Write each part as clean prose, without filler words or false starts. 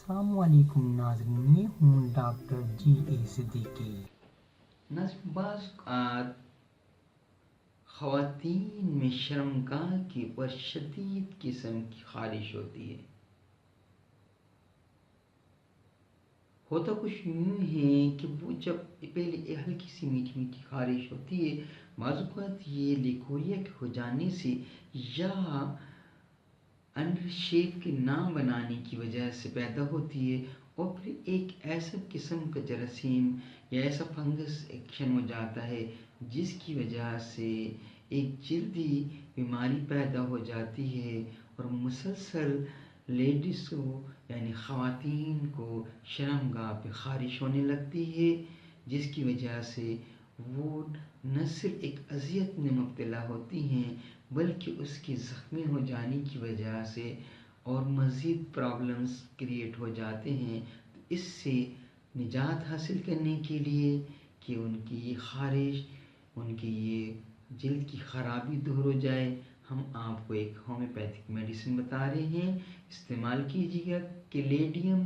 अस्सलाम वालेकुम नाज़रीन, मैं हूँ डॉक्टर जी सिद्दीकी। नाज़रीन, बाज़ औक़ात ख़वातीन में शर्मगाह की और शदीद किस्म की ख़ारिश होती है। होता कुछ यूँ है कि वो जब पहले एक हल्की सी मीठी मीठी ख़ारिश होती है, बाज़ औक़ात ये लिकोरिया के हो जाने से या अंडर शेप के ना बनाने की वजह से पैदा होती है, और फिर एक ऐसा किस्म का जरासीम या ऐसा फंगस एक्शन हो जाता है जिसकी वजह से एक जल्दी बीमारी पैदा हो जाती है और मुसलसल लेडीज़ को यानी ख़वातीन को शर्मगाह पे ख़ारिश होने लगती है, जिसकी वजह से वो न सिर्फ एक अज़ियत में मुब्तला होती हैं बल्कि उसके ज़ख्मी हो जाने की वजह से और मज़ीद प्रॉब्लम्स क्रिएट हो जाते हैं। तो इससे निजात हासिल करने के लिए कि उनकी ये ख़ारिश, उनकी ये जल्द की ख़राबी दूर हो जाए, हम आपको एक होम्योपैथिक मेडिसिन बता रहे हैं, इस्तेमाल कीजिएगा। कैलेडियम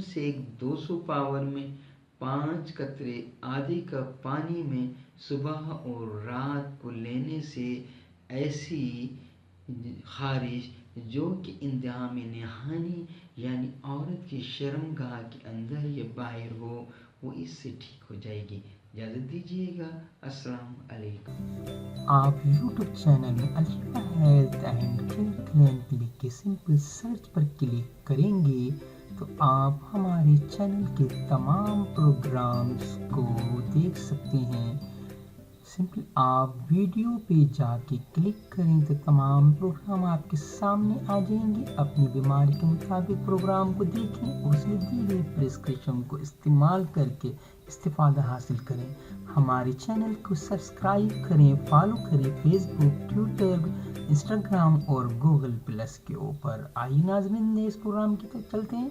सेक 200 पावर में 5 कतरे आधे कप पानी में सुबह और रात को लेने से ऐसी ख़ारिश जो कि इंतहा में नहानी यानी औरत की शर्मगाह के अंदर या बाहर हो, वो इससे ठीक हो जाएगी। इजाज़त दीजिएगा। अस्सलाम अलैकुम। आप यूट्यूब चैनल में alpha health and care clinic लिख के सिंपल सर्च पर क्लिक करेंगे तो आप हमारे चैनल के तमाम प्रोग्राम्स को देख सकते हैं। सिंपल आप वीडियो पे जाके क्लिक करें तो तमाम प्रोग्राम आपके सामने आ जाएंगे। अपनी बीमारी के मुताबिक प्रोग्राम को देखें और उसमें दी गई प्रिस्क्रिप्शन को इस्तेमाल करके इस्तिफादा हासिल करें। हमारे चैनल को सब्सक्राइब करें, फॉलो करें फेसबुक, ट्विटर, इंस्टाग्राम और गूगल प्लस के ऊपर। आइए नाज़रीन, इस प्रोग्राम की तरफ चलते हैं।